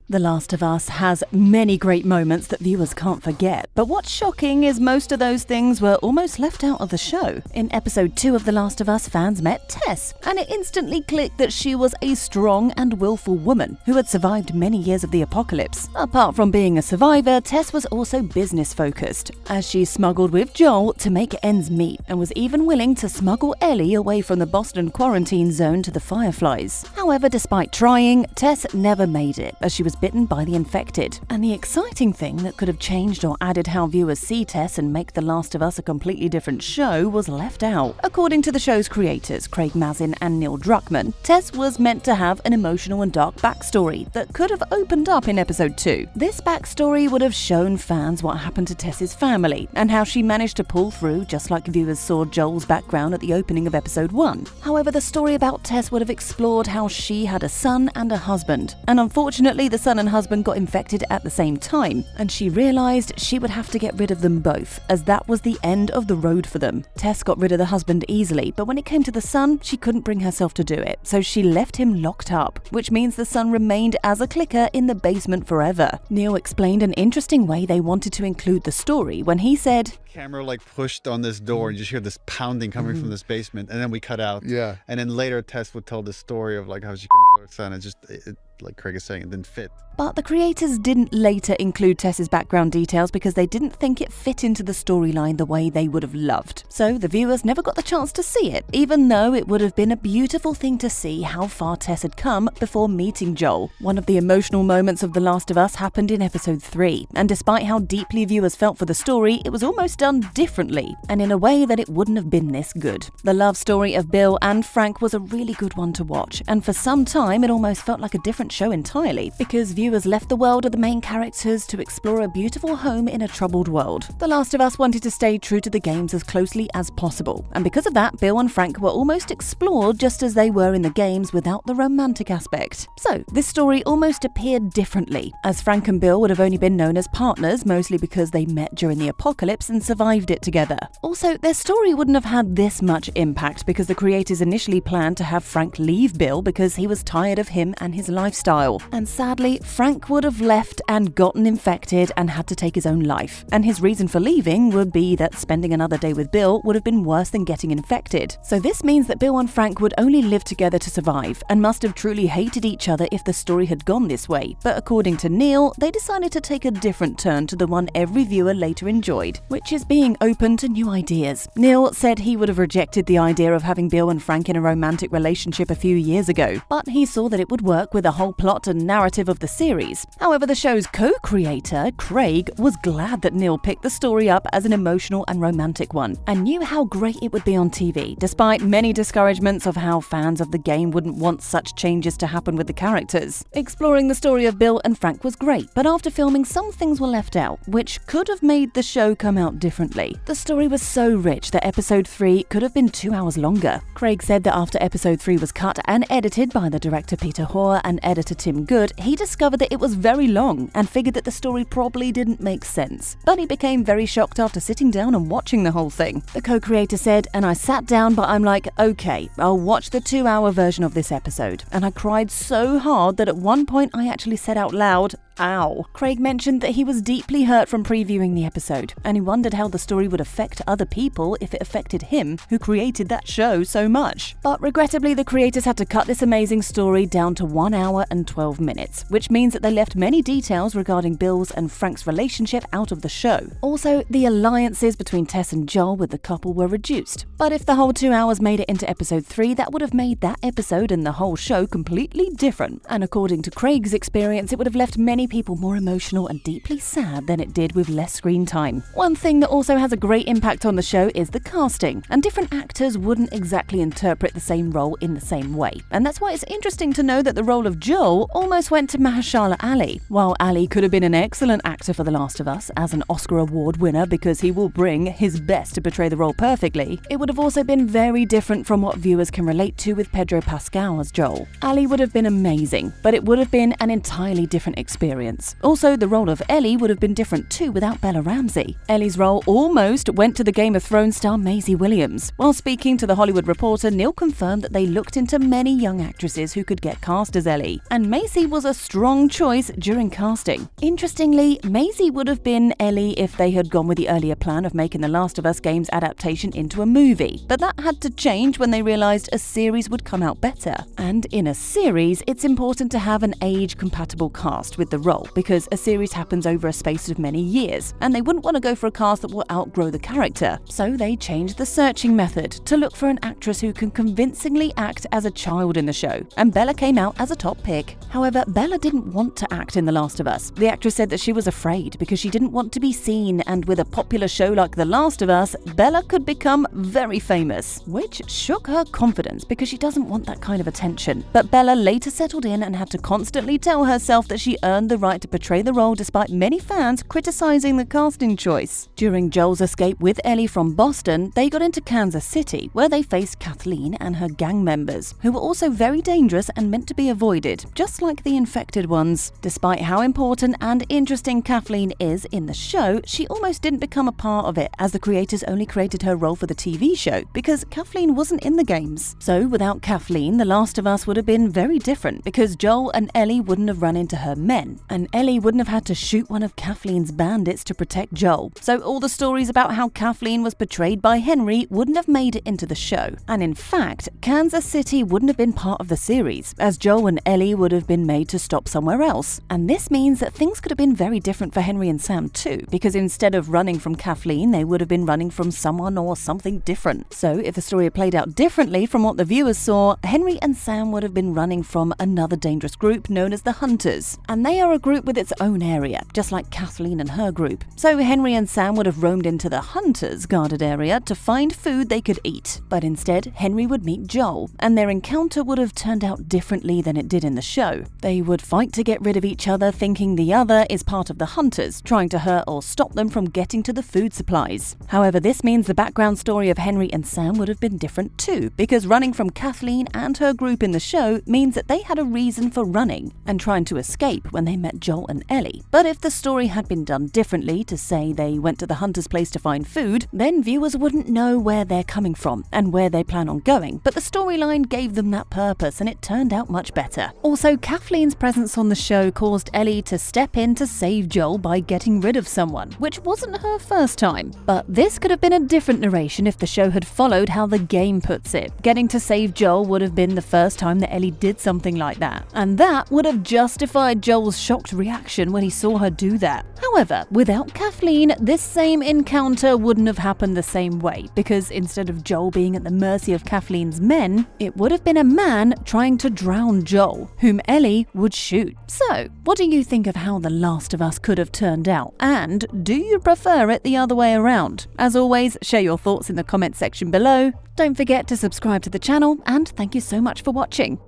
The Last of Us has many great moments that viewers can't forget, but what's shocking is most of those things were almost left out of the show. In episode 2 of The Last of Us, fans met Tess, and it instantly clicked that she was a strong and willful woman who had survived many years of the apocalypse. Apart from being a survivor, Tess was also business-focused, as she smuggled with Joel to make ends meet and was even willing to smuggle Ellie away from the Boston quarantine zone to the Fireflies. However, despite trying, Tess never made it, as she was bitten by the infected. And the exciting thing that could have changed or added how viewers see Tess and make The Last of Us a completely different show was left out. According to the show's creators, Craig Mazin and Neil Druckmann, Tess was meant to have an emotional and dark backstory that could have opened up in episode 2. This backstory would have shown fans what happened to Tess's family and how she managed to pull through, just like viewers saw Joel's background at the opening of episode 1. However, the story about Tess would have explored how she had a son and a husband, and unfortunately the son and husband got infected at the same time, and she realized she would have to get rid of them both, as that was the end of the road for them. Tess got rid of the husband easily, but when it came to the son, she couldn't bring herself to do it, so she left him locked up, which means the son remained as a clicker in the basement forever. Neil explained an interesting way they wanted to include the story when he said, camera pushed on this door and you just hear this pounding coming from this basement, and then we cut out. Yeah. And then later Tess would tell the story of how she couldn't kill her son. It like Craig is saying, it didn't fit. But the creators didn't later include Tess's background details because they didn't think it fit into the storyline the way they would have loved. So the viewers never got the chance to see it, even though it would have been a beautiful thing to see how far Tess had come before meeting Joel. One of the emotional moments of The Last of Us happened in episode 3, and despite how deeply viewers felt for the story, it was almost done differently, and in a way that it wouldn't have been this good. The love story of Bill and Frank was a really good one to watch, and for some time it almost felt like a different show entirely, because viewers left the world of the main characters to explore a beautiful home in a troubled world. The Last of Us wanted to stay true to the games as closely as possible, and because of that, Bill and Frank were almost explored just as they were in the games without the romantic aspect. So, this story almost appeared differently, as Frank and Bill would have only been known as partners, mostly because they met during the apocalypse and survived it together. Also, their story wouldn't have had this much impact because the creators initially planned to have Frank leave Bill because he was tired of him and his lifestyle. And sadly, Frank would have left and gotten infected and had to take his own life. And his reason for leaving would be that spending another day with Bill would have been worse than getting infected. So this means that Bill and Frank would only live together to survive and must have truly hated each other if the story had gone this way. But according to Neil, they decided to take a different turn to the one every viewer later enjoyed, which is being open to new ideas. Neil said he would have rejected the idea of having Bill and Frank in a romantic relationship a few years ago, but he saw that it would work with the whole plot and narrative of the series. However, the show's co-creator, Craig, was glad that Neil picked the story up as an emotional and romantic one, and knew how great it would be on TV, despite many discouragements of how fans of the game wouldn't want such changes to happen with the characters. Exploring the story of Bill and Frank was great, but after filming, some things were left out, which could have made the show come out differently. The story was so rich that episode 3 could have been 2 hours longer. Craig said that after episode 3 was cut and edited by the director Peter Hoare and editor Tim Good, he discovered that it was very long and figured that the story probably didn't make sense. But he became very shocked after sitting down and watching the whole thing. The co-creator said, "And I sat down, but I'm like, okay, I'll watch the 2-hour version of this episode. And I cried so hard that at one point I actually said out loud, ow." Craig mentioned that he was deeply hurt from previewing the episode, and he wondered how the story would affect other people if it affected him, who created that show so much. But regrettably, the creators had to cut this amazing story down to 1 hour and 12 minutes, which means that they left many details regarding Bill's and Frank's relationship out of the show. Also, the alliances between Tess and Joel with the couple were reduced. But if the whole 2 hours made it into episode 3, that would have made that episode and the whole show completely different. And according to Craig's experience, it would have left many people more emotional and deeply sad than it did with less screen time. One thing that also has a great impact on the show is the casting, and different actors wouldn't exactly interpret the same role in the same way. And that's why it's interesting to know that the role of Joel almost went to Mahershala Ali. While Ali could have been an excellent actor for The Last of Us as an Oscar Award winner because he will bring his best to portray the role perfectly, it would have also been very different from what viewers can relate to with Pedro Pascal as Joel. Ali would have been amazing, but it would have been an entirely different experience. Also, the role of Ellie would have been different too without Bella Ramsey. Ellie's role Joel almost went to the Game of Thrones star Maisie Williams. While speaking to The Hollywood Reporter, Neil confirmed that they looked into many young actresses who could get cast as Ellie, and Maisie was a strong choice during casting. Interestingly, Maisie would have been Ellie if they had gone with the earlier plan of making the Last of Us games adaptation into a movie, but that had to change when they realized a series would come out better. And in a series, it's important to have an age-compatible cast with the role, because a series happens over a space of many years, and they wouldn't want to go for a cast that will outgrow the character. So they changed the searching method to look for an actress who can convincingly act as a child in the show, and Bella came out as a top pick. However, Bella didn't want to act in The Last of Us. The actress said that she was afraid because she didn't want to be seen, and with a popular show like The Last of Us, Bella could become very famous, which shook her confidence because she doesn't want that kind of attention. But Bella later settled in and had to constantly tell herself that she earned the right to portray the role despite many fans criticizing the casting choice. During Joel's escape with Ellie from Boston, they got into Kansas City, where they faced Kathleen and her gang members, who were also very dangerous and meant to be avoided, just like the infected ones. Despite how important and interesting Kathleen is in the show, she almost didn't become a part of it, as the creators only created her role for the TV show, because Kathleen wasn't in the games. So without Kathleen, The Last of Us would have been very different, because Joel and Ellie wouldn't have run into her men, and Ellie wouldn't have had to shoot one of Kathleen's bandits to protect Joel. So all the stories about how Kathleen was betrayed by Henry wouldn't have made it into the show. And in fact, Kansas City wouldn't have been part of the series, as Joel and Ellie would have been made to stop somewhere else. And this means that things could have been very different for Henry and Sam too, because instead of running from Kathleen, they would have been running from someone or something different. So if the story had played out differently from what the viewers saw, Henry and Sam would have been running from another dangerous group known as the Hunters. And they are a group with its own area, just like Kathleen and her group. So Henry and Sam would have roamed into the Hunters' guarded area to find food they could eat. But instead, Henry would meet Joel, and their encounter would have turned out differently than it did in the show. They would fight to get rid of each other, thinking the other is part of the Hunters, trying to hurt or stop them from getting to the food supplies. However, this means the background story of Henry and Sam would have been different too, because running from Kathleen and her group in the show means that they had a reason for running and trying to escape when they met Joel and Ellie. But if the story had been done differently, to say they went to the Hunters' place to find food, then viewers wouldn't know where they're coming from and where they plan on going. But the storyline gave them that purpose, and it turned out much better. Also, Kathleen's presence on the show caused Ellie to step in to save Joel by getting rid of someone, which wasn't her first time. But this could have been a different narration if the show had followed how the game puts it. Getting to save Joel would have been the first time that Ellie did something like that, and that would have justified Joel's shocked reaction when he saw her do that. However, without Kathleen, this same encounter wouldn't have happened the same way, because instead of Joel being at the mercy of Kathleen's men, it would have been a man trying to drown Joel, whom Ellie would shoot. So, what do you think of how The Last of Us could have turned out? And do you prefer it the other way around? As always, share your thoughts in the comment section below. Don't forget to subscribe to the channel, and thank you so much for watching.